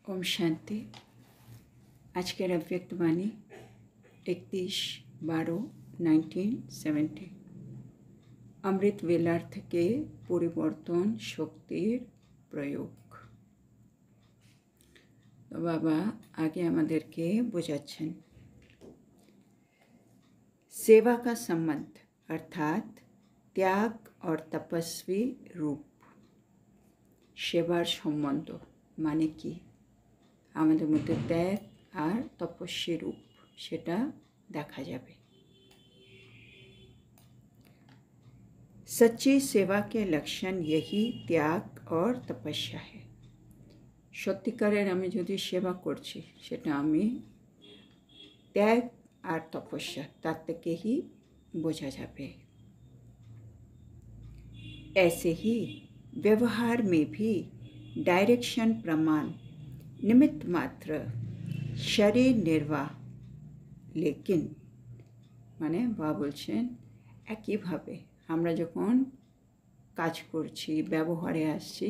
ओम शांति। आज के अव्यक्तवाणी 31/12/1970। अमृत वेलार्थ के পরিবর্তন শক্তির প্রয়োগ। তো বাবা आगे আমাদেরকে বোঝাচ্ছেন सेवा का संबंध अर्थात त्याग और तपस्वी रूप। सेवार सम्बन्ध माने कि আমাদের মধ্যে ত্যাগ আর তপস্বী রূপ সেটা দেখা যাবে। सच्ची सेवा के लक्षण यही त्याग और तपस्या है। সত্যিকারের আমি যদি সেবা করছি সেটা আমি ত্যাগ আর তপস্যা তার থেকেই বোঝা যাবে। ऐसे ही व्यवहार में भी डायरेक्शन प्रमाण निमित्त मात्र शरीर निर्वाह लेकिन মানে বা বলছেন একইভাবে আমরা যখন কাজ করছি ব্যবহারে আসছি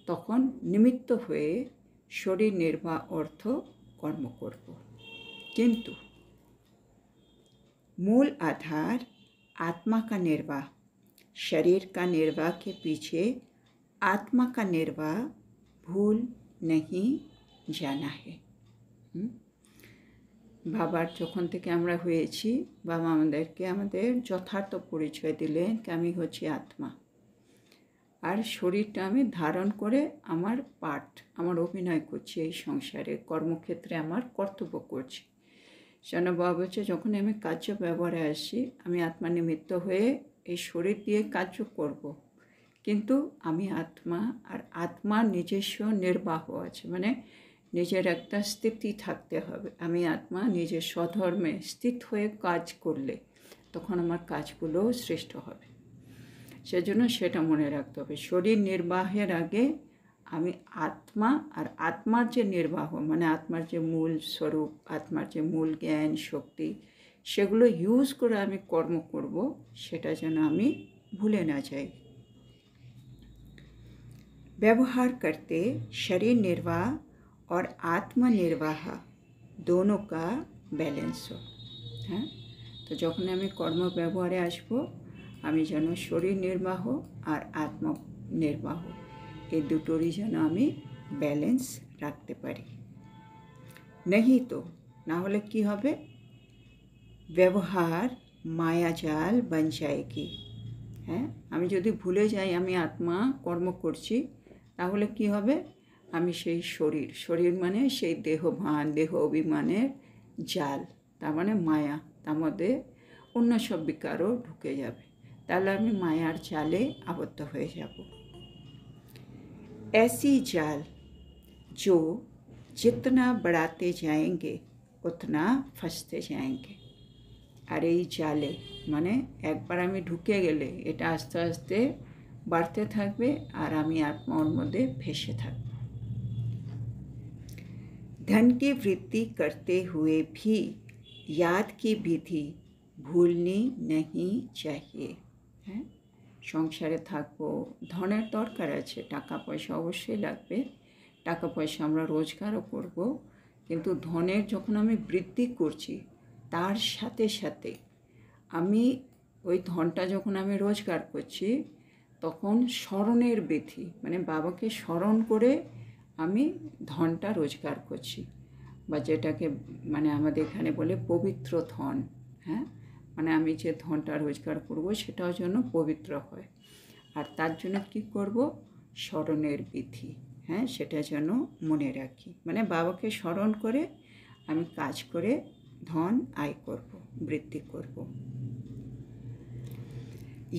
তখন নিমিত্ত হয়ে শরীর নির্বাহ অর্থ কর্ম করব, কিন্তু मूल आधार आत्मा का निर्वाह। शरीर का निर्वाह के पीछे आत्मा का निर्वाह भूल नहीं जाना है। বাবার যখন থেকে আমরা হয়েছি বাবা আমাদেরকে আমাদের যথার্থ পরিচয় দিলেন যে আমি হচ্ছি আত্মা, আর শরীরটা আমি ধারণ করে আমার পার্ট আমার অভিনয় করছি, এই সংসারে কর্মক্ষেত্রে আমার কর্তব্য করছি। যেন বাবা বলছে যখন আমি কার্য ব্যবহারে আসি আমি আত্মা নিমিত্ত হয়ে এই শরীর দিয়ে কার্য করব, কিন্তু আমি আত্মা, আর আত্মার নিজস্ব নির্বাহ আছে, মানে নিজের একটা স্থিতি থাকতে হবে। আমি আত্মা নিজের স্বধর্মে স্থিত হয়ে কাজ করলে তখন আমার কাজগুলো শ্রেষ্ঠ হবে। সেজন্য সেটা মনে রাখতে হবে। শরীর নির্বাহের আগে আমি আত্মা, আর আত্মার যে নির্বাহ মানে আত্মার যে মূল স্বরূপ, আত্মার যে মূল জ্ঞান শক্তি সেগুলো ইউজ করে আমি কর্ম করব, সেটা যেন আমি ভুলে না যাই। व्यवहार करते शरीर निर्वाह और आत्मनिर्वाह दोनों का बैलेंस हो। हाँ, तो যখন আমি কর্ম ব্যবহারে আসবো আমি যেন শরীর নির্বাহ আর আত্ম নির্বাহ এই দুটোরই যেন আমি ব্যালেন্স রাখতে পারি। नहीं তো না হলে কি হবে, ব্যবহার মায়াজাল बन जाएगी। হ্যাঁ, আমি যদি ভুলে যাই আমি আত্মা কর্ম করছি তাহলে কি হবে, আমি সেই শরীর মানে সেই দেহভান দেহ অভিমানের জাল, তার মানে মায়া, তার মধ্যে অন্য সব বিকারও ঢুকে যাবে, তাহলে আমি মায়ার জালে আবদ্ধ হয়ে যাব। ऐसी जाल जो जितना बढ़ाते जाएंगे उतना फंसते जाएंगे। আর এই জালে মানে একবার আমি ঢুকে গেলে এটা আস্তে আস্তে বাড়তে থাকবে আর আমি আত্মার মধ্যে ফেসে থাকব। धन की वृद्धि करते हुए भी याद की विधि भूलनी नहीं चाहिए। হ্যাঁ, সংসারে থাকবো, ধনের দরকার আছে, টাকা পয়সা অবশ্যই লাগবে, টাকা পয়সা আমরা রোজগারও করব, কিন্তু ধনের যখন আমি বৃদ্ধি করছি তার সাথে সাথে আমি ওই ধনটা যখন আমি রোজগার করছি তখন স্মরণের বিধি মানে বাবাকে স্মরণ করে আমি ধনটা রোজগার করছি, বা যেটাকে মানে আমাদের এখানে বলে পবিত্র ধন। হ্যাঁ, মানে আমি যে ধনটা রোজগার করব সেটাও যেন পবিত্র হয়, আর তার জন্য কী করব, স্মরণের বিধি। হ্যাঁ, সেটা যেন মনে রাখি, মানে বাবাকে স্মরণ করে আমি কাজ করে ধন আয় করব, বৃদ্ধি করব।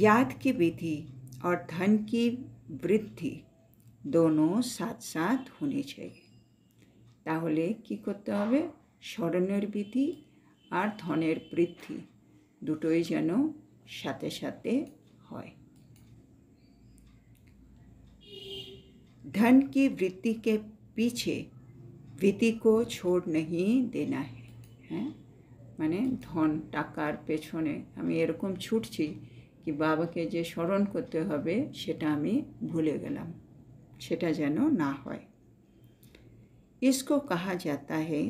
याद की विधि और धन की वृद्धि दोनों साथ साथ होनी चाहिए। তাহলে কি করতে হবে, স্মরণের বিধি আর ধনের বৃদ্ধি দুটোই যেন সাথে সাথে হয়। धन की वृद्धि के पीछे विधि को छोड़ नहीं देना है। হ্যাঁ, মানে ধন টাকার পেছনে আমি এরকম ছুটছি কি বাবাকে যে স্মরণ করতে হবে সেটা আমি ভুলে গেলাম, সেটা যেন না হয়। इसको कहा जाता है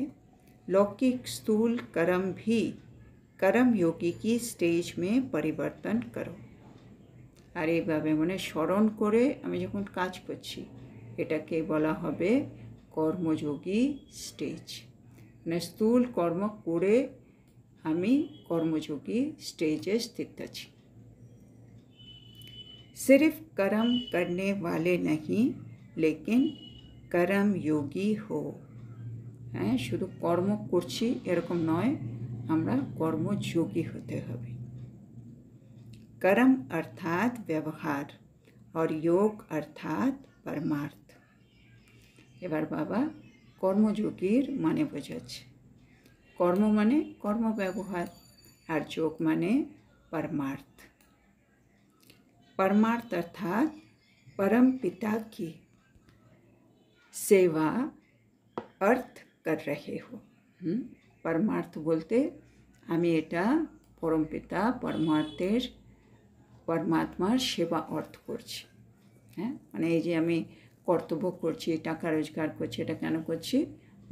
लौकिक स्थूल कर्म भी कर्म योगी की स्टेज में परिवर्तन करो। আর এইভাবে মানে স্মরণ করে আমি যখন কাজ করছি এটাকে বলা হবে কর্মযোগী স্টেজ। মানে স্থূল কর্ম করে আমি কর্মযোগী স্টেজে স্থিত আছি। सिर्फ कर्म करने वाले नहीं लेकिन कर्म योगी हो। হ্যাঁ, শুধু কর্ম করছি এরকম নয়, আমরা কর্মযোগী হতে হবে। कर्म अर्थात व्यवहार और योग अर्थात परमार्थ। এবার বাবা কর্মযোগীর মানে বোঝাচ্ছে। কর্ম মানে কর্ম ব্যবহার আর যোগ মানে परमार्थ। परमार्थ अर्थात परम पिता की सेवा अर्थ कर रहे हो। परमार्थ बोलते আমি এটা পরম পিতা পরমার্থের পরমাত্মার সেবা অর্থ করছি। হ্যাঁ, মানে এই যে আমি কর্তব্য করছি, টাকা রোজগার করছি, এটা কেন করছি?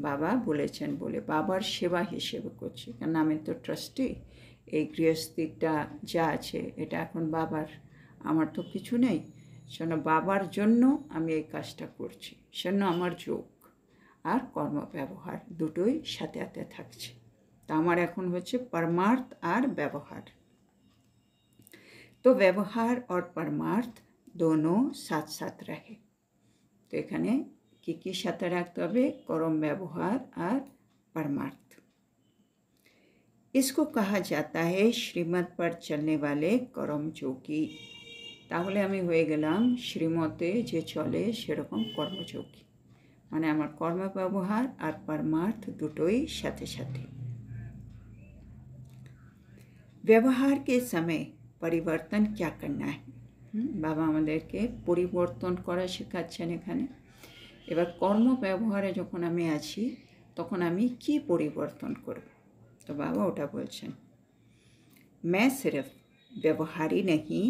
বাবা বলেছেন বলে, বাবার সেবা হিসেবে করছি। কারণ আমি তো ট্রাস্টি, এই গৃহস্থিটা যা আছে এটা এখন বাবার, আমার তো কিছু নেই। সেজন্য বাবার জন্য আমি এই কাজটা করছি। সেজন্য আমার যোগ আর কর্ম ব্যবহার দুটোই সাথে সাথে থাকছে। তা আমার এখন হচ্ছে परमार्थ আর ব্যবহার। तो व्यवहार और परमार्थ दोनों साथ साथ रहे। तो এখানে কি সাথে রাখতে হবে? কর্ম ব্যবহার আর परमार्थ। इसको कहा जाता है श्रीमत पर चलने वाले কর্মযোগী। তাহলে আমি হয়ে গেলাম শ্রীমতে যে চলে সেরকম কর্মযোগী। মানে আমার কর্ম ব্যবহার আর परमार्थ দুটোই সাথে সাথে। व्यवहार के समय পরিবর্তন क्या करना है। বাবা আমাদেরকে পরিবর্তন করা শেখাচ্ছেন এখানে। এবার কর্ম ব্যবহারে যখন আমি আছি তখন আমি কি পরিবর্তন করব? তো বাবা ওটা বলছেন, मैं सिर्फ व्यवहारी नहीं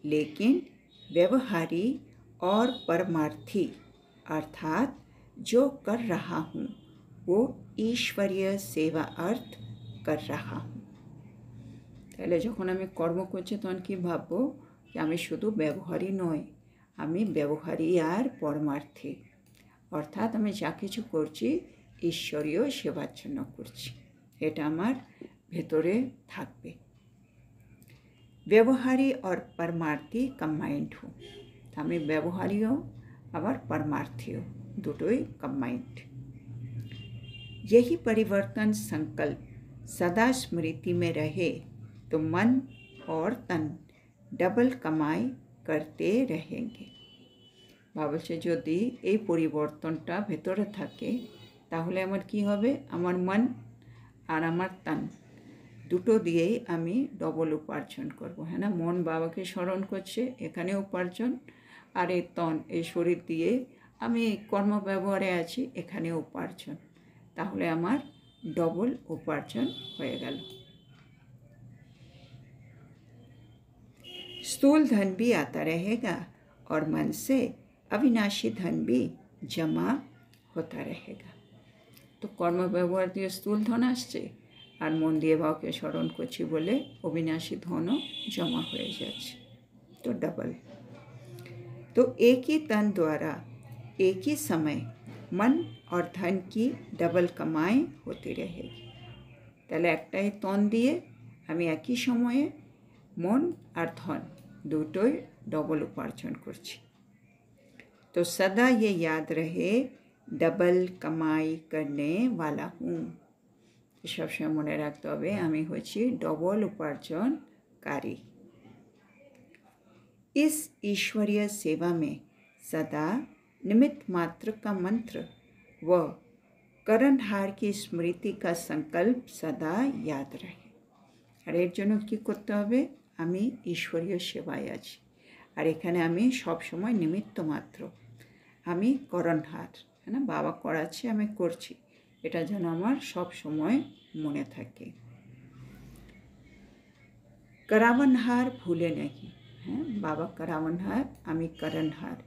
लेकिन व्यवहारी और परमार्थी अर्थात जो कर रहा हूँ वो ईश्वरीय सेवा अर्थ कर रहा हूँ। তাহলে যখন আমি কর্ম করছি তখন কি ভাববো? যে আমি শুধু ব্যবহারই নই, আমি ব্যবহারী আর পরমার্থী। অর্থাৎ আমি যা কিছু করছি ঈশ্বরীয় সেবার জন্য করছি, এটা আমার ভেতরে থাকবে। ব্যবহারী আর परमार्थी কম্বাইন্ড হো। আমি ব্যবহারীও আবার परमार्थीও, দুটোই কম্বাইন্ড। यही परिवर्तन संकल्प सदा स्मृति में रहे तो मन और तन डबल कमाई करते रहेंगे। ভাবছে যদি এই পরিবর্তনটা ভেতরে থাকে তাহলে আমার কি হবে? আমার মন আর আমার তন দুটো দিয়েই আমি ডবল উপার্জন করব। হ্যাঁ না, মন বাবাকে স্মরণ করছে, এখানে উপার্জন, আর এই তন এই শরীর দিয়ে আমি কর্ম ব্যবহারে আছি, এখানে উপার্জন। তাহলে আমার ডবল উপার্জন হয়ে গেল। स्थूल धन भी आता रहेगा और मन से अविनाशी धन भी जमा होता रहेगा। तो কর্ম ব্যবহার দিয়ে স্থূল ধন আসছে আর মন দিয়ে বাবাকে স্মরণ করছি বলে অবিনাশী ধনও জমা হয়ে যাচ্ছে, তো डबल। तो एक ही तन द्वारा एक ही समय मन और धन की डबल कमाई होती रहेगी। তাহলে একটাই তন দিয়ে আমি একই সময়ে মন আর ধন দুটোই ডবল উপার্জন করছি। तो सदा ये याद रहे डबल कमाई करने वाला हूँ। সবসময় মনে রাখতে হবে আমি হচ্ছি ডবল উপার্জনকারী। इस ईश्वरीय सेवा में सदा निमित्त मात्र का मंत्र व करनहार की स्मृति का संकल्प सदा याद रहे। আর এর জন্য কী করতে হবে? আমি ঈশ্বরীয় সেবায় আছি আর এখানে আমি সব সময় নিমিত্ত মাত্র, আমি করণহার। হ্যাঁ না, বাবা করাচ্ছে আমি করছি, এটা যেন আমার সব সময় মনে থাকে। करावनहार भूले नहीं। হ্যাঁ, বাবা करावनहार, আমি করণহার,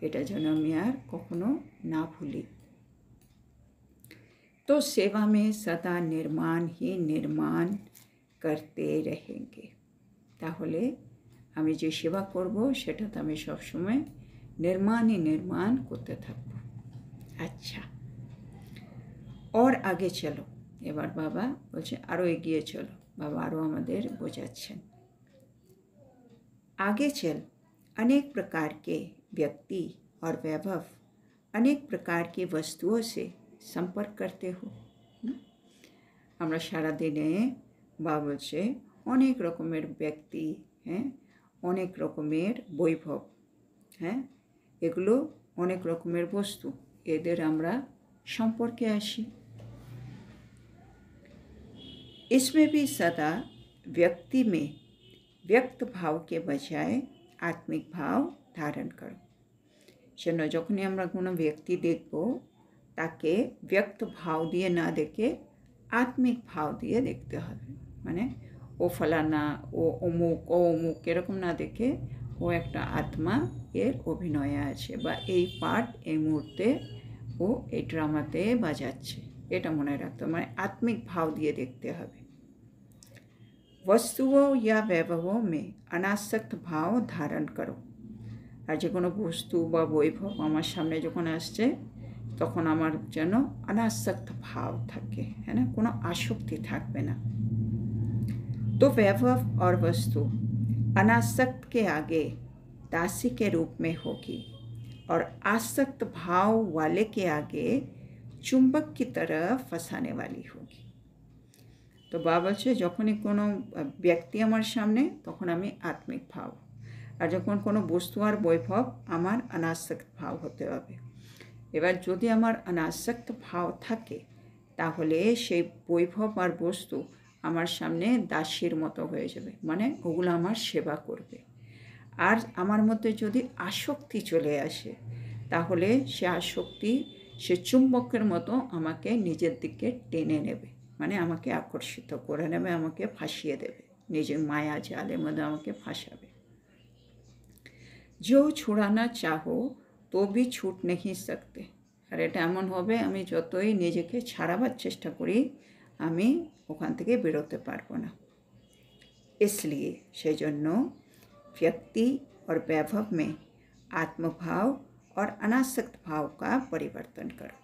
এটা যেন আমি আর কখনো না ভুলি। तो सेवा में सदा निर्माण ही निर्माण करते रहेंगे। তাহলে আমি যে সেবা করব সেটাতে আমি সবসময় নির্মাণই নির্মাণ করতে থাকব। আচ্ছা, और आगे चलो। এবার বাবা বলছে আরও এগিয়ে চলো। বাবা আরও আমাদের বোঝাচ্ছেন। आगे चल अनेक प्रकार के व्यक्ति और वैभव अनेक प्रकार की वस्तुओं से संपर्क करते हो। আমরা সারাদিনে বাবা বলছে অনেক রকমের ব্যক্তি, হ্যাঁ, অনেক রকমের বৈভব, হ্যাঁ, এগুলো অনেক রকমের বস্তু, এদের আমরা সম্পর্কে আসি। इसमें भी सदा व्यक्ति में व्यक्त भाव के बजाय आत्मिक भाव धारण करो। সেজন্য যখনই আমরা কোনো ব্যক্তি দেখব তাকে ব্যক্ত ভাব দিয়ে না দেখে আত্মিক ভাব দিয়ে দেখতে হবে। মানে ও ফলানা, ও অমুক, ও অমুক এরকম না দেখে ও একটা আত্মা এর অভিনয়ে আছে, বা এই পার্ট এই মুহূর্তে ও এই ড্রামাতে বাজাচ্ছে, এটা মনে রাখতে হবে। মানে আত্মিক ভাব দিয়ে দেখতে হবে। वस्तुओं या वैभवों में अनासक्त भाव धारण करो। আর যে কোনো বস্তু বা বৈভব আমার সামনে যখন আসছে তখন আমার যেন अनासक्त भाव থাকে, है ना, কোনো আসক্তি থাকবে না। तो वैभव और वस्तु अनासक्त के आगे दासी के रूप में होगी और आसक्त भाव वाले के आगे चुंबक की तरह फंसाने वाली होगी। তো বাবা বলছে যখনই কোনো ব্যক্তি আমার সামনে তখন আমি আত্মিক ভাব, আর যখন কোনো বস্তু আর বৈভব আমার অনাসক্ত ভাব হতে হবে। এবার যদি আমার অনাসক্ত ভাব থাকে তাহলে সেই বৈভব আর বস্তু আমার সামনে দাসীর মতো হয়ে যাবে, মানে ওগুলো আমার সেবা করবে। আর আমার মধ্যে যদি আসক্তি চলে আসে তাহলে সে আসক্তি সে চুম্বকের মতো আমাকে নিজের দিকে টেনে নেবে, মানে আমাকে আকর্ষিত করে নেবে, আমাকে ফাঁসিয়ে দেবে, নিজের মায়া জালের মধ্যে আমাকে ফাঁসাবে। जो छुड़ाना चाहो तो भी छूट नहीं सकते। আর এটা এমন হবে আমি যতই নিজেকে ছাড়াবার চেষ্টা করি আমি ওখান থেকে বেরোতে পারবো না। इसलिए সেই জন্য व्यक्ति और वैभव में आत्मभाव और अनासक्त भाव का परिवर्तन करो।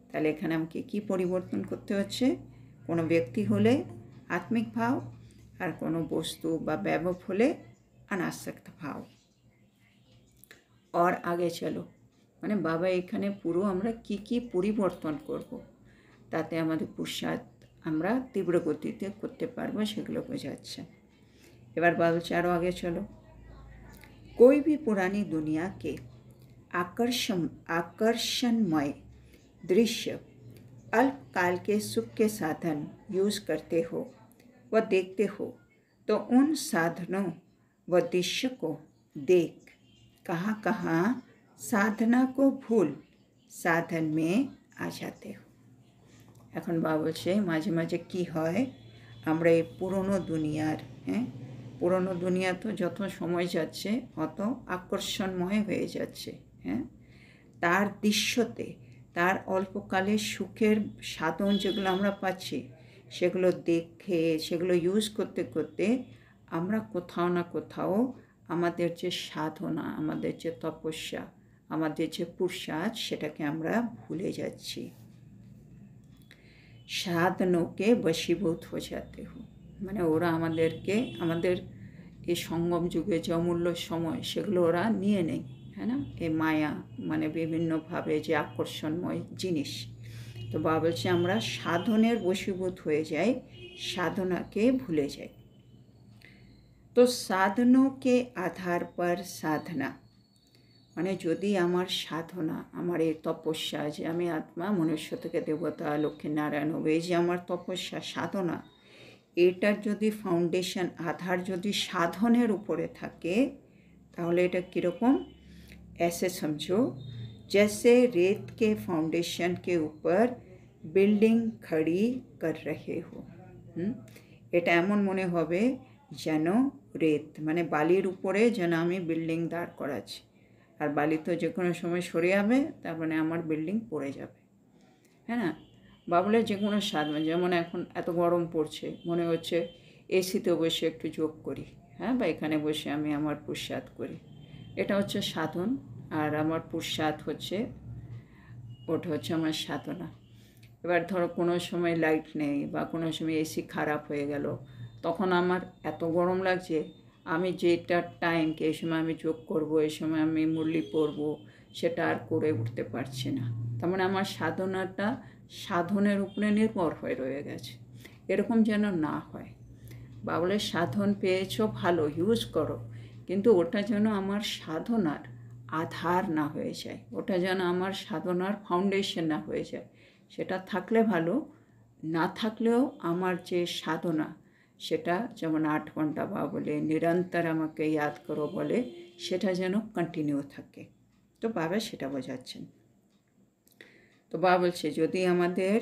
তাহলে এখানে আমাকে কি পরিবর্তন করতে হচ্ছে? কোনো ব্যক্তি হলে আত্মিক ভাব আর কোনো বস্তু বা ব্যবহার হলে অনাসক্ত ভাব। और आगे चलो, মানে বাবা এখানে পুরো আমরা কি কি পরিবর্তন করব তাতে আমাদের পুরুষার্থ আমরা তীব্র গতিতে করতে পারবো সেগুলো বোঝাচ্ছে। এবার বাবা বলছে আরও আগে চলো। कोई भी पुरानी दुनिया के आकर्षणमय दृश्य अल्पकाल के सुख के साधन यूज़ करते हो व देखते हो तो उन साधनों व दृश्य को देख कहाँ कहाँ साधना को भूल साधन में आ जाते हो। এখন বাবা বলছে মাঝে মাঝে কী হয় আমরা এই পুরনো দুনিয়ার, হ্যাঁ, পুরনো দুনিয়া তো যত সময় যাচ্ছে অত আকর্ষণময় হয়ে যাচ্ছে, হ্যাঁ, তার দৃশ্যতে তার অল্পকালের সুখের সাধন যেগুলো আমরা পাচ্ছি সেগুলো দেখে সেগুলো ইউজ করতে করতে আমরা কোথাও না কোথাও আমাদের যে সাধনা, আমাদের যে তপস্যা, আমাদের যে পুরুষার্থ সেটাকে আমরা ভুলে যাচ্ছি। সাধনকে বশীভূত হয়ে যেতে হো, মানে ওরা আমাদেরকে আমাদের এই সঙ্গম যুগে যে অমূল্য সময় সেগুলো ওরা নিয়ে নেয়, হ্যাঁ না, এই মায়া মানে বিভিন্নভাবে যে আকর্ষণময় জিনিস। তো বাবা বলছে আমরা সাধনের বশীভূত হয়ে যাই, সাধনাকে ভুলে যাই। তো সাধনों के आधार पर साधना, মানে যদি আমার সাধনা, আমার এই তপস্যা যে আমি আত্মা মনুষ্য থেকে দেবতা লক্ষ্মীনারায়ণ হবে, এই যে আমার তপস্যা সাধনা, এটার যদি ফাউন্ডেশন আধার যদি সাধনের উপরে থাকে তাহলে এটা কীরকম? ऐसे समझो जैसे रेत के फाउंडेशन के ऊपर बिल्डिंग खड़ी कर रहे हो। এটা এমন মনে হবে যেন রেত মানে বালির উপরে যেন আমি বিল্ডিং দাঁড় করাচ্ছি, আর বালি তো যে কোনো সময় সরে যাবে, তার মানে আমার বিল্ডিং পড়ে যাবে, হ্যাঁ না। বাবুলের যে কোনো সাধনা, যেমন এখন এত গরম পড়ছে, মনে হচ্ছে এসিতে বসে একটু যোগ করি, হ্যাঁ, বা এখানে বসে আমি আমার পুরুষার্থ করি। এটা হচ্ছে সাধন, আর আমার পুরুষার্থ হচ্ছে, ওটা হচ্ছে আমার সাধনা। এবার ধরো কোনো সময় লাইট নেই বা কোনো সময় এসি খারাপ হয়ে গেল, তখন আমার এত গরম লাগছে, আমি যেটা টাইমকে এই সময় আমি যোগ করব, এই সময় আমি মুরলি পড়ব, সেটা আর করে উঠতে পারছি না। তার মানে আমার সাধনাটা সাধনের উপরে নির্ভর হয়ে রয়ে গেছে। এরকম যেন না হয়। বাবুলের সাধন পেয়েছো, ভালো, ইউজ করো, কিন্তু ওটা যেন আমার সাধনার আধার না হয়ে যায়, ওটা যেন আমার সাধনার ফাউন্ডেশন না হয়ে যায়। সেটা থাকলে ভালো, না থাকলেও আমার যে সাধনা, সেটা যেমন 8 ঘন্টা বা বলে নিরন্তর আমাকে ইয়াদ করো বলে, সেটা যেন কন্টিনিউ থাকে। তো বাবা সেটা বোঝাচ্ছেন। তো বাবা বলছে যদি আমাদের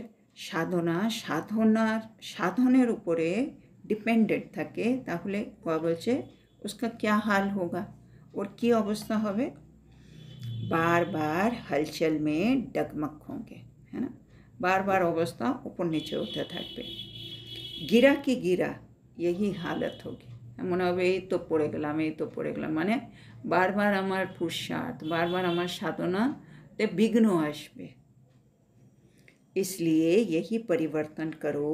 সাধনের উপরে ডিপেন্ডেন্ট থাকে, তাহলে বাবা বলছে उसका क्या हाल होगा, ওর কী অবস্থা হবে। बार बार हलचल में डगमग होंगे, है ना, बार बार अवस्था ऊपर नीचे होते থাকবে। गिरा की गिरा यही हालत होगी, মনে হবে এই তো পড়ে গেলাম, মানে বারবার আমার পুরুষার্থ, বারবার আমার সাধনাতে বিঘ্ন আসবে। इसलिए यही परिवर्तन करो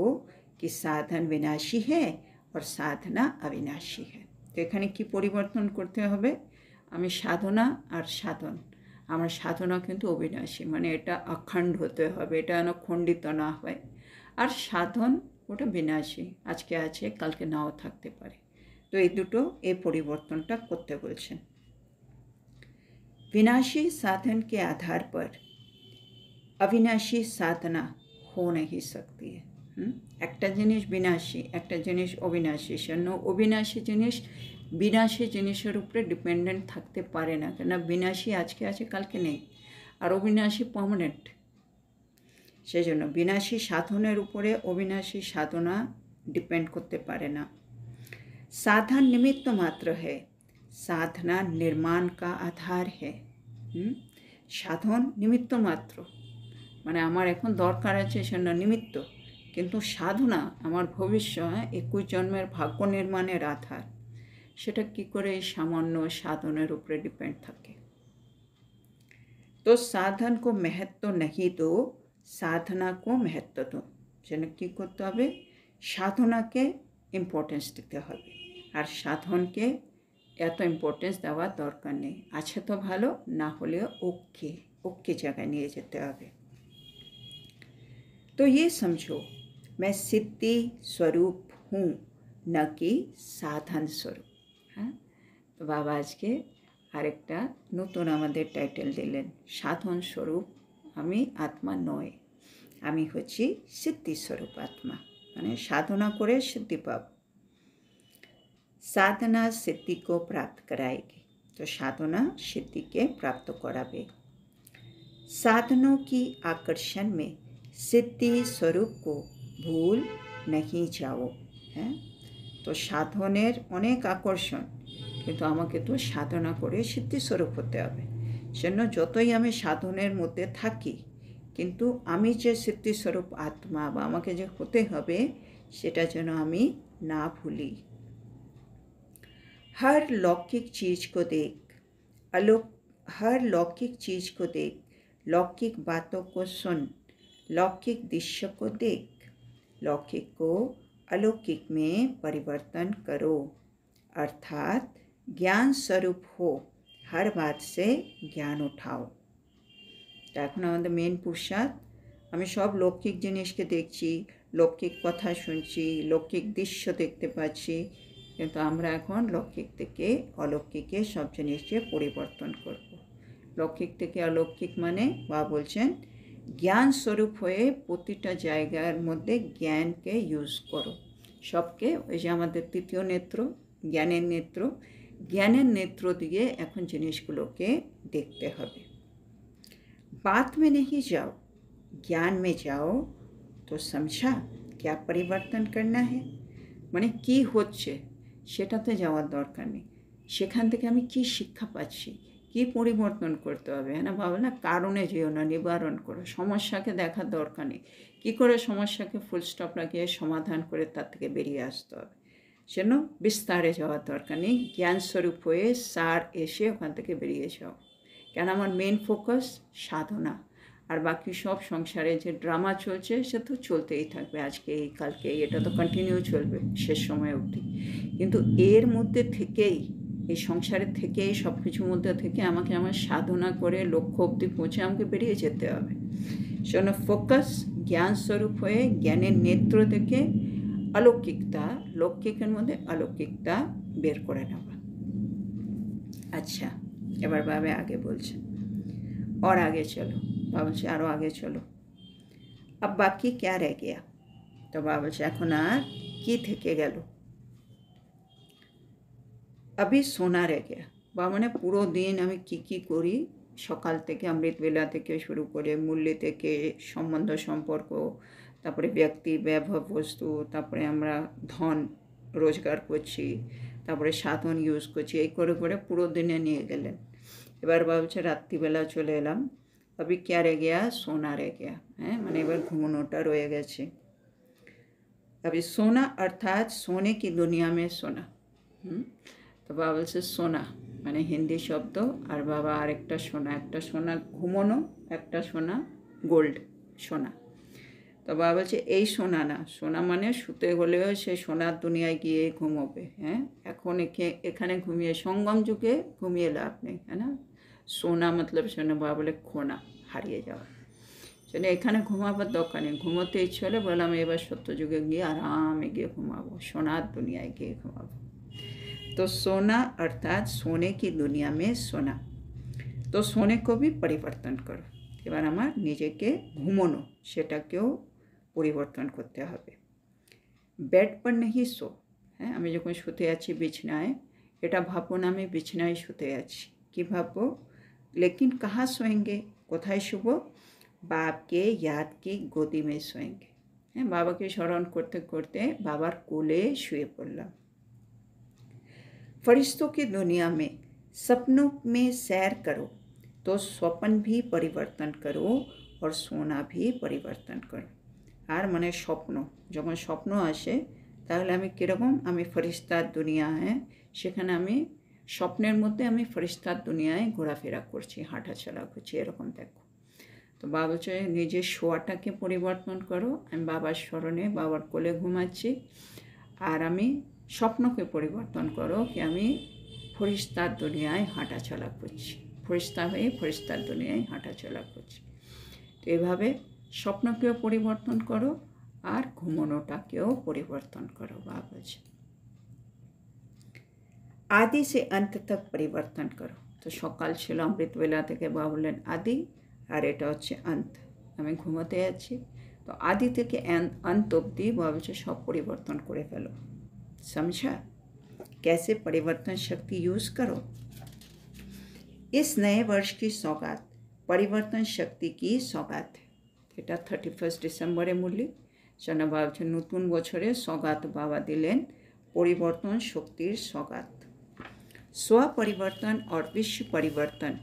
कि साधन विनाशी है और साधना अविनाशी है। তো এখানে কি পরিবর্তন করতে হবে, আমি সাধনা আর সাধন, আমার সাধনা কিন্তু অবিনাশী, মানে এটা অখণ্ড হতে হবে, এটা যেন খণ্ডিত না হয়। আর সাধন ওটা বিনাশী, আজকে আছে কালকে নাও থাকতে পারে। তো এই দুটো, এই পরিবর্তনটা করতে বলছেন। विनाशी साधन के आधार पर अविनाशी साधना हो नहीं सकती है। একটা জিনিস বিনাশী, একটা জিনিস অবিনাশী, সেজন্য অবিনাশী জিনিস বিনাশী জিনিসের উপরে ডিপেন্ডেন্ট থাকতে পারে না, কেন বিনাশী আজকে আছে কালকে নেই, আর অবিনাশী পার্মানেন্ট। সেই জন্য বিনাশী সাধনের উপরে অবিনাশী সাধনা ডিপেন্ড করতে পারে না। साधन निमित्त मात्र है, साधना निर्माण का आधार है। সাধন নিমিত্ত মাত্র, মানে আমার এখন দরকার আছে সেটা নিমিত্ত, কিন্তু সাধনা আমার ভবিষ্যৎ 21 জন্মের ভাগ্য নির্মাণের আধার। সেটা কি করে এই সামান্য সাধনের উপরে ডিপেন্ড থাকে। তো সাধন কো महत्व नहीं दो, সাধনা কো महत्व दो। যেন কী করতে হবে, সাধনাকে ইম্পর্টেন্স দিতে হবে, আর সাধনকে এত ইম্পর্টেন্স দেওয়ার দরকার নেই। আছে তো ভালো, না হলে ওকে জায়গায় নিয়ে যেতে হবে। तो ये समझो मैं सिद्धि स्वरूप हूँ, न कि साधन स्वरूप। हाँ, तो बाबा आज के আরেকটা নতুন আমাদের টাইটেল দিলেন, সাধন স্বরূপ আমি আত্মা নয়, আমি হচ্ছি সিদ্ধি স্বরূপ আত্মা, মানে সাধনা করে সিদ্ধি পাব। साधना सिद्धि को प्राप्त कराएगी, तो साधना सिद्धि के प्राप्त करावे। साधनों की आकर्षण में सिद्धि स्वरूप को भूल नहीं जाओ। হ্যাঁ, তো সাধনের অনেক আকর্ষণ, কিন্তু আমাকে তো সাধনা করে সিদ্ধিস্বরূপ হতে হবে। সেজন্য যতই আমি সাধনের মধ্যে থাকি, কিন্তু আমি যে সিদ্ধিস্বরূপ আত্মা বা আমাকে যে হতে হবে, সেটা যেন আমি না ভুলি। हर लौकिक चीज़ को देख, हर लौकिक चीज़ को देख, लौकिक बातों को सुन, लौकिक दृश्य को देख, लौकिक को अलौकिक में परिवर्तन करो, अर्थात ज्ञान स्वरूप हो, हर बात से ज्ञान उठाओ। तो এখন আমাদের মেন পুরুষার্থ, আমি সব লৌকিক জিনিসকে দেখছি, লৌকিক কথা শুনছি, লৌকিক দৃশ্য দেখতে পাচ্ছি, কিন্তু আমরা এখন লৌকিক থেকে অলৌকিকে সব জিনিসকে পরিবর্তন করব। লৌকিক থেকে অলৌকিক মানে বা বলছেন জ্ঞান স্বরূপ হয়ে প্রতিটা জায়গার মধ্যে জ্ঞানকে ইউজ করো। সবকে, ওই যে আমাদের তৃতীয় নেত্র, জ্ঞানের নেত্র দিয়ে এখন জিনিসগুলোকে দেখতে হবে। बात में नहीं जाओ, ज्ञान में जाओ, तो समझा क्या परिवर्तन करना है, মানে কি হচ্ছে সেটাতে যাওয়ার দরকার নেই, সেখান থেকে আমি কি শিক্ষা পাচ্ছি, কি কি পরিবর্তন করতে হবে, হ্যাঁ না বাবা, না কারণে যেও না, নিবারণ করো। সমস্যাকে দেখার দরকার নেই, কী করে সমস্যাকে ফুল স্টপ লাগিয়ে সমাধান করে তার থেকে বেরিয়ে আসতে হবে, সেজন্য বিস্তারে যাওয়ার দরকার নেই। জ্ঞানস্বরূপ হয়ে সার এসে ওখান থেকে বেরিয়ে যাও। কেন আমার মেন ফোকাস সাধনা, আর বাকি সব সংসারে যে ড্রামা চলছে সে তো চলতেই থাকবে, আজকে এই কালকে এটা তো কন্টিনিউ চলবে শেষ সময় অবধি। কিন্তু এর মধ্যে থেকেই, এই সংসারের থেকেই, সব কিছুর মধ্যে থেকে আমাকে আমার সাধনা করে লক্ষ্য অবধি পৌঁছে আমাকে বেরিয়ে যেতে হবে। সেজন্য ফোকাস, জ্ঞানস্বরূপ হয়ে জ্ঞানের নেত্র থেকে অলৌকিকতা, লৌকিকের মধ্যে অলৌকিকতা বের করে নেওয়া। अच्छा, এবার বাবা আগে বলছে, और आगे चलो। बाबा বলছে আরও আগে চলো। अब बाकी क्या रह गया? তো বাবা বলছে এখন আর কি থেকে গেল? अभी सोना रह गया। বাবা মানে পুরো দিন আমি কি করি, সকাল থেকে অমৃতবেলা থেকে শুরু করে মূল্য থেকে সম্বন্ধ সম্পর্ক, তারপরে ব্যক্তি ব্যবহার বস্তু, তারপরে আমরা ধন রোজগার করছি, তারপরে সাধন ইউজ করছি, এই করে করে পুরো দিনে নিয়ে গেলেন। এবার বাবা বলছে রাত্রিবেলা চলে এলাম। अभी क्या रह गया? सोना रह गया। হ্যাঁ মানে এবার ঘুমোনোটা রয়ে গেছে। अभी सोना अर्थात सोने की दुनिया में सोना। তো বাবা বলছে সোনা মানে হিন্দি শব্দ, আর বাবা আরেকটা সোনা, একটা সোনা ঘুমোনো, একটা সোনা গোল্ড সোনা। তো বাবা বলছে এই সোনা না, সোনা মানে শুতে গেলেও সে সোনার দুনিয়ায় গিয়ে ঘুমোবে। হ্যাঁ এখন এখানে ঘুমিয়ে সঙ্গম যুগে ঘুমিয়ে লাভ নেই, হ্যাঁ না। সোনা মতলব সোনা, বাবা বলে খোনা, হারিয়ে যাওয়া। চলে এখানে ঘুমাবার দরকার নেই, ঘুমোতে ইচ্ছে হলে বললাম এবার সত্য যুগে গিয়ে আরামে গিয়ে ঘুমাবো, সোনার দুনিয়ায় গিয়ে ঘুমাবো। तो सोना अर्थात सोने की दुनिया में सोना। तो सोने को भी परिवर्तन करो। এবার আমার নিজেকে ঘুমোনো সেটাকেও পরিবর্তন করতে হবে। বেড पर नहीं सो। হ্যাঁ আমি যখন শুতে আছি বিছনায়, এটা ভাববো না আমি বিছনায় শুতে আছি, কি ভাববো? लेकिन कहाँ सोएंगे? কোথায় শুবো? বাপকে याद की गोदी में सोएंगे। হ্যাঁ বাবাকে স্মরণ করতে করতে বাবার কোলে শুয়ে পড়লাম। फरिश्तों की दुनिया में सपनों में सैर करो, तो स्वप्न भी परिवर्तन करो और सोना भी परिवर्तन करो। আর মানে স্বপ্ন, যখন স্বপ্ন আসে তাহলে আমি কীরকম, আমি ফরিস্তার দুনিয়া, হ্যাঁ সেখানে আমি স্বপ্নের মধ্যে আমি ফরিস্তার দুনিয়ায় ঘোরাফেরা করছি, হাঁটাচলা করছি, এরকম দেখো। তো বাবা বলছে নিজের শোয়াটাকে পরিবর্তন করো। আমি বাবার স্মরণে বাবার কোলে ঘুমাচ্ছি, আর আমি স্বপ্নকে পরিবর্তন করো কি আমি ফরিস্তার দুনিয়ায় হাঁটাচলা করছি, ফরিস্তা হয়ে ফরিস্তার দুনিয়ায় হাঁটাচলা করছি। তো এভাবে স্বপ্নকেও পরিবর্তন করো আর ঘুমোনোটাকেও পরিবর্তন করো। বাবা বলছে আদি সে অন্ত তক পরিবর্তন করো। তো সকাল ছিল অমৃতবেলা থেকে বাবা বললেন আদি, আর এটা হচ্ছে অন্ত। আমি ঘুমোতে যাচ্ছি, তো আদি থেকে অন্ত অবধি বাবা বলছে সব পরিবর্তন করে ফেলো। समझा? कैसे परिवर्तन शक्ति यूज़ करो। इस नए वर्ष की सौगात परिवर्तन शक्ति की सौगात है। এটা 31 ডিসেম্বরে মূল্যি যেন বাবা নতুন বছরে সৌগাত বাবা দিলেন পরিবর্তন শক্তির সৌগাত। स्व परिवर्तन और विश्व परिवर्तन,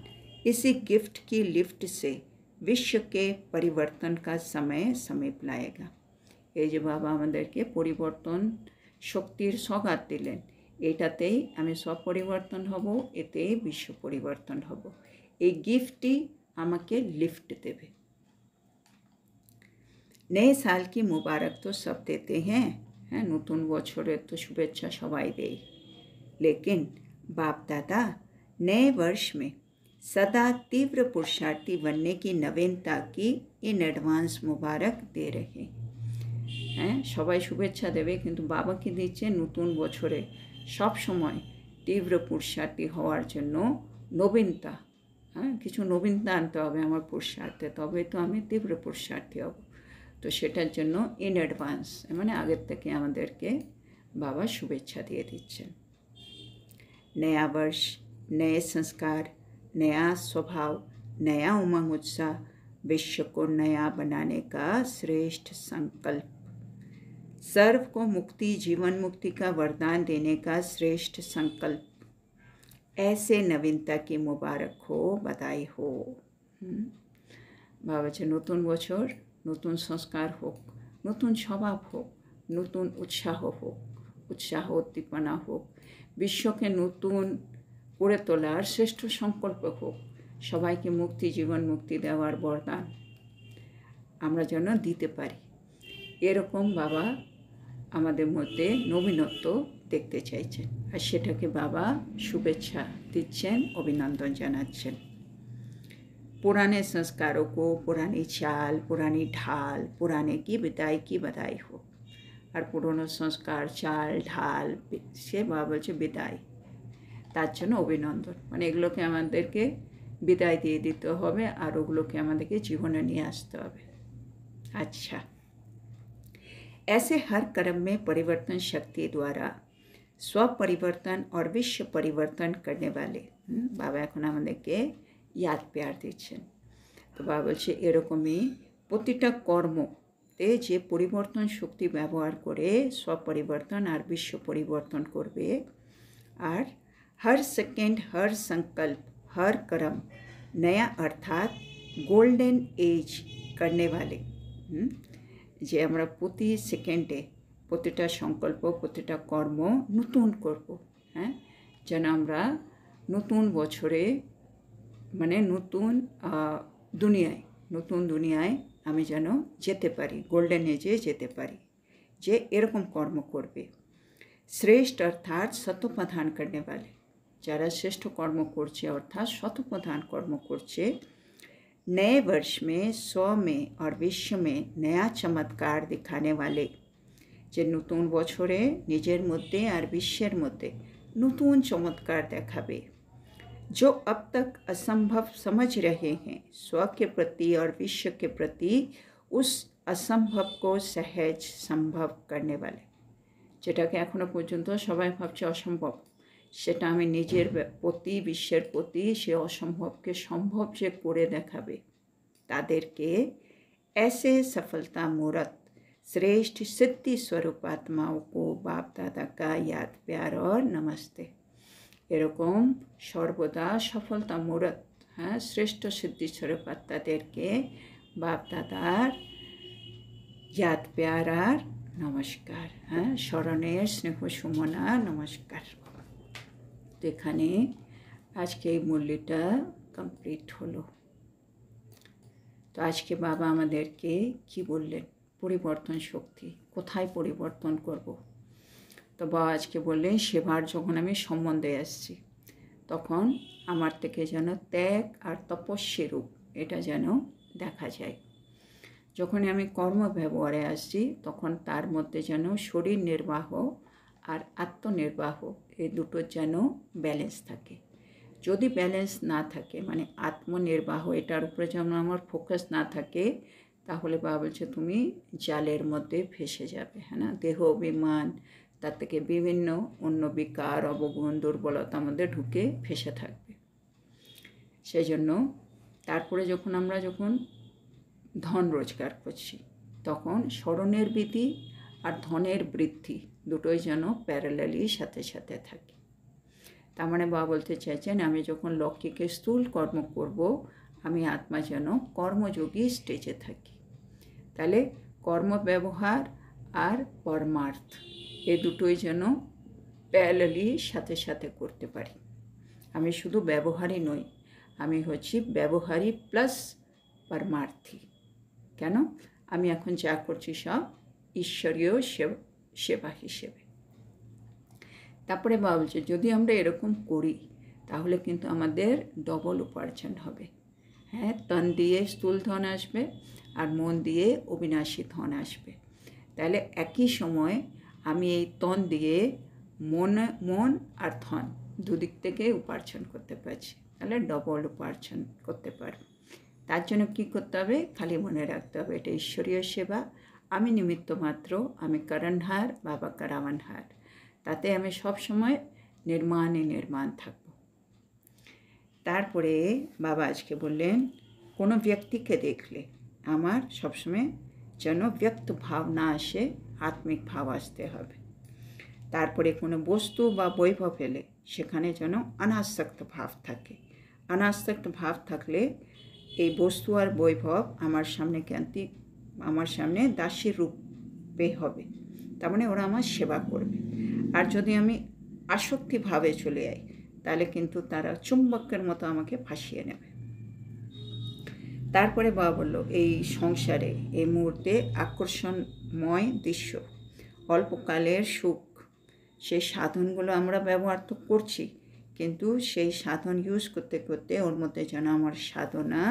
इसी गिफ्ट की लिफ्ट से विश्व के परिवर्तन का समय समीप लाएगा। এই যে বাবা আমাদেরকে পরিবর্তন শক্তির সৌগাত দিলেন, এটাতেই আমি সব পরিবর্তন হব, এতেই বিশ্ব পরিবর্তন হব। এই গিফটটি আমাকে লিফট দেবে। नए साल की मुबारक तो सब देते हैं, হ্যাঁ নতুন বছরের তো শুভেচ্ছা সবাই দেয়, लेकिन बाप दादा नए वर्ष में सदा तीव्र पुरुषार्थी बनने की नवीनता की इन एडवांस मुबारक दे रहे। হ্যাঁ সবাই শুভেচ্ছা দেবে, কিন্তু বাবাকে দিচ্ছে নতুন বছরে সব সময় তীব্র পুরুষার্থী হওয়ার জন্য নবীনতা। হ্যাঁ কিছু নবীনতা আনতে হবে আমার পুরুষার্থে, তবে তো আমি তীব্র পুরুষার্থী হব। তো সেটার জন্য ইন অ্যাডভান্স মানে আগের থেকে আমাদেরকে বাবা শুভেচ্ছা দিয়ে দিচ্ছেন। नया वर्ष, नए संस्कार, नया स्वभाव, नया उमंग उत्साह, विश्व को नया बनाने का श्रेष्ठ संकल्प, सर्व को मुक्ति, जीवन मुक्ति का वरदान देने का श्रेष्ठ संकल्प, ऐसे नवीनता की मुबारक हो, बधाई हो। বাবা বলছে নতুন বছর নতুন সংস্কার হোক, নতুন স্বভাব হোক, নতুন উৎসাহ হোক, উৎসাহ উদ্দীপনা হোক, বিশ্বকে নতুন করে তোলার শ্রেষ্ঠ সংকল্প হোক, সবাইকে মুক্তি, জীবন মুক্তি দেওয়ার বরদান আমরা যেন দিতে পারি। এরকম বাবা আমাদের মধ্যে নবীনত্ব দেখতে চাইছেন, আর সেটাকে বাবা শুভেচ্ছা দিচ্ছেন, অভিনন্দন জানাচ্ছেন। पुराने संस्कारों को, पुरानी चाल, पुरानी ढाल, पुराने की बधाई हो। और पुरानो संस्कार, चाल, ढाल সে বাবা বলছে বিদায়, তার জন্য অভিনন্দন। মানে এগুলোকে আমাদেরকে বিদায় দিয়ে দিতে হবে, আর ওগুলোকে আমাদেরকে জীবনে নিয়ে আসতে হবে। अच्छा, ऐसे हर कर्म में परिवर्तन शक्ति द्वारा स्व परिवर्तन और विश्व परिवर्तन करने वाले बाबा এখন আমাদেরকে ইয়াদ পেয়ার দিচ্ছেন। তো বাবা বলছে এরকমই প্রতিটা কর্মতে যে পরিবর্তন শক্তি ব্যবহার করে স্বপরিবর্তন আর বিশ্ব পরিবর্তন করবে, আর हर सेकेंड, हर संकल्प, हर कर्म नया अर्थात गोल्डन एज करने वाले, যে আমরা প্রতি সেকেন্ডে প্রতিটা সংকল্প, প্রতিটা কর্ম নতুন করব, হ্যাঁ, যেন আমরা নতুন বছরে মানে নতুন দুনিয়ায় আমি যেন যেতে পারি, গোল্ডেন এজে যেতে পারি, যে এরকম কর্ম করবে। শ্রেষ্ঠ অর্থাৎ শতপ্রধান করনে वाले, যারা শ্রেষ্ঠ কর্ম করছে অর্থাৎ শতপ্রধান কর্ম করছে। नए वर्ष में 100 में और विश्व में नया चमत्कार दिखाने वाले, যে নতুন বছরে নিজের মধ্যে আর বিশ্বের মধ্যে নতুন চমৎকার দেখাবে। जो अब तक असंभव समझ रहे हैं स्व के प्रति और विश्व के प्रति, उस असंभव को सहज संभव करने वाले, যেটাকে এখনো পর্যন্ত সবাই ভাবছে অসম্ভব, সেটা আমি নিজের প্রতি, বিশ্বের প্রতি সে অসম্ভবকে সম্ভব যে করে দেখাবে, তাদেরকে ऐसे सफलता मूर्त श्रेष्ठ सिद्धि स्वरूप आत्माओं को बाप दादा का याद प्यार और नमस्ते। এরকম সর্বদা সফলতা মূরত, হ্যাঁ, শ্রেষ্ঠ সিদ্ধি স্বরূপ আত্মাদেরকে বাপ দাদার ইয়াদ প্যার আর নমস্কার, হ্যাঁ, স্মরণের স্নেহ সুমনা নমস্কার। তো এখানে আজকে এই মুরলিটা কমপ্লিট হলো। তো আজকে বাবা আমাদেরকে কি বললেন, পরিবর্তন শক্তি কোথায় পরিবর্তন করব। তো বাবা আজকে বললেন সেবার যখন আমি সম্বন্ধে আসছি, তখন আমার থেকে যেন ত্যাগ আর তপস্যের রূপ এটা যেন দেখা যায়। যখন আমি কর্ম ব্যবহারে আসছি, তখন তার মধ্যে যেন শরীর নির্বাহ আর আত্মনির্বাহ এই দুটোর যেন ব্যালেন্স থাকে। যদি ব্যালেন্স না থাকে, মানে আত্মনির্বাহ এটার উপরে যেমন আমার ফোকাস না থাকে, তাহলে বাবা বলছে তুমি জালের মধ্যে ফেসে যাবে, হ্যাঁ না, দেহ অভিমান, তার থেকে বিভিন্ন অন্য বিকার, অবগুণ, দুর্বলতা মধ্যে ঢুকে ফেসে থাকবে। সেই জন্য তারপরে আমরা যখন ধন রোজগার করছি, তখন স্মরণের বৃদ্ধি আর ধনের বৃদ্ধি দুটোই যেন প্যারালালি সাথে সাথে থাকে। তার মানে বাবা বলতে চাইছেন আমি যখন লৌকিকে স্থূল কর্ম করব, আমি আত্মা যেন কর্মযোগী স্টেজে থাকি। তাহলে কর্ম ব্যবহার আর পরমার্থ এই দুটোই যেন প্যারালালি সাথে সাথে করতে পারি। আমি শুধু ব্যবহারই নই, আমি হচ্ছি ব্যবহারী প্লাস পরমার্থী। কেন? আমি এখন যা করছি সব ঈশ্বরীয় সেবা হিসেবে। তারপরে বাবা বলছে যদি আমরা এরকম করি, তাহলে কিন্তু আমাদের ডবল উপার্জন হবে। হ্যাঁ, তন দিয়ে স্থূল ধন আসবে আর মন দিয়ে অবিনাশী ধন আসবে। তাহলে একই সময় আমি এই তন দিয়ে মন আর ধন দুদিক থেকে উপার্জন করতে পারছি, তাহলে ডবল উপার্জন করতে পারব। তার জন্য কী করতে হবে? খালি মনে রাখতে হবে এটা ঈশ্বরীয় সেবা, আমি নিমিত্ত মাত্র, আমি করণহার, বাবা করাওয়ানহার। তাতে আমি সবসময় নির্মাণ থাকব। তারপরে বাবা আজকে বললেন কোনো ব্যক্তিকে দেখলে আমার সবসময় যেন ব্যক্ত ভাব না আসে, আত্মিক ভাব আসতে হবে। তারপরে কোনো বস্তু বা বৈভব এলে সেখানে যেন অনাসক্ত ভাব থাকে। অনাসক্ত ভাব থাকলে এই বস্তু আর বৈভব আমার সামনে দাসীর রূপে হবে, তার মানে ওরা আমার সেবা করবে। আর যদি আমি আসক্তি ভাবে চলে যাই তাহলে কিন্তু তারা চুম্বকের মতো আমাকে ফাঁসিয়ে নেবে। তারপরে বাবা বলল, এই সংসারে এই মুহূর্তে আকর্ষণময় দৃশ্য, অল্পকালের সুখ, সেই সাধনগুলো আমরা ব্যবহার তো করছি, কিন্তু সেই সাধন ইউজ করতে করতে ওর মধ্যে যেন আমার সাধনা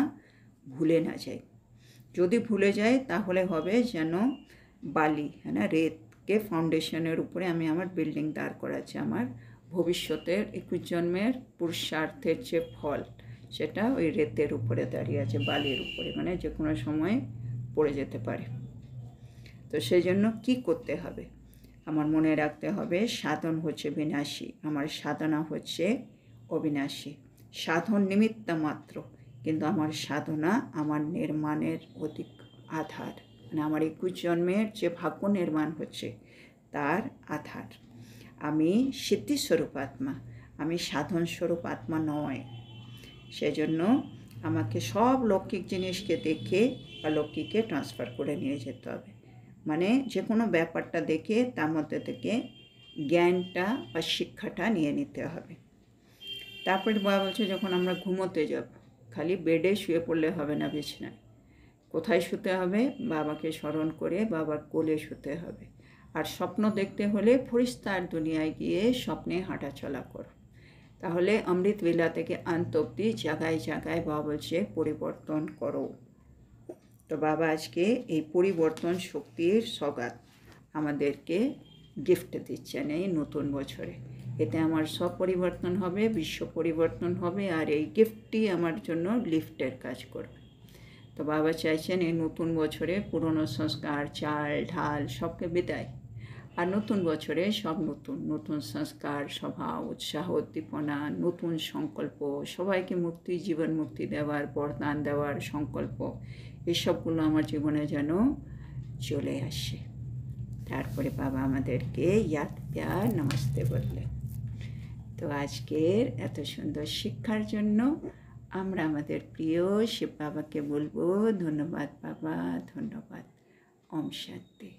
ভুলে না যায়। যদি ভুলে যায় তাহলে হবে যেন বালি, হ্যাঁ, রেতকে ফাউন্ডেশনের উপরে আমি আমার বিল্ডিং দাঁড় করাচ্ছি। আমার ভবিষ্যতের 21 জন্মের পুরুষার্থের যে ফল, সেটা ওই রেতের উপরে দাঁড়িয়ে আছে, বালির উপরে, মানে যে কোনো সময় পড়ে যেতে পারে। তো সেই জন্য কী করতে হবে? আমার মনে রাখতে হবে সাধন হচ্ছে বিনাশী, আমার সাধনা হচ্ছে অবিনাশী। সাধন নিমিত্ত মাত্র, কিন্তু আমার সাধনা আমার নির্মাণের অধিক আধার, মানে আমার 21 জন্মের যে ভাগ্য নির্মাণ হচ্ছে তার আধার। আমি সিদ্ধিস্বরূপ আত্মা, আমি সাধন স্বরূপ আত্মা নয়। সেজন্য আমাকে সব লৌকিক জিনিসকে দেখে অলৌকিকে ট্রান্সফার করে নিয়ে যেতে হবে। মানে যে কোনো ব্যাপারটা দেখে তার মধ্যে থেকে জ্ঞানটা বা শিক্ষাটা নিয়ে নিতে হবে। তারপরে বাবা বলছে, যখন আমরা ঘুমোতে যাব, খালি বেডে শুয়ে পড়লে হবে না, বিছানায় কোথায় শুতে হবে? বাবাকে স্মরণ করে বাবার কোলে শুতে হবে। আর স্বপ্ন দেখতে হলে ফরিস্তার দুনিয়ায় গিয়ে স্বপ্নে হাঁটাচলা করো, তাহলে অমৃত বেলা থেকে অন্ত অব্দি জায়গায় জায়গায় বাবা বলছে পরিবর্তন করো। তো বাবা আজকে এই পরিবর্তন শক্তির সওগাত আমাদেরকে গিফট দিচ্ছেন এই নতুন বছরে। এতে আমার সব পরিবর্তন হবে, বিশ্ব পরিবর্তন হবে, আর এই গিফটটি আমার জন্য লিফটের কাজ করবে। তো বাবা চাইছেন এই নতুন বছরে পুরনো সংস্কার, চাল ঢাল সবকে বিদায়, আর নতুন বছরে সব নতুন নতুন সংস্কার, স্বভাব, উৎসাহ, উদ্দীপনা, নতুন সংকল্প, সবাইকে মুক্তি, জীবন মুক্তি দেওয়ার, বরদান দেওয়ার সংকল্প, এসবগুলো আমার জীবনে যেন চলে আসে। তারপরে বাবা আমাদেরকে ইয়াদ প্যার নমস্তে বললেন। তো আজকের এত সুন্দর শিক্ষার জন্য আমরা আমাদের প্রিয় শিব বাবাকে বলবো ধন্যবাদ বাবা, ধন্যবাদ। ওম শান্তি।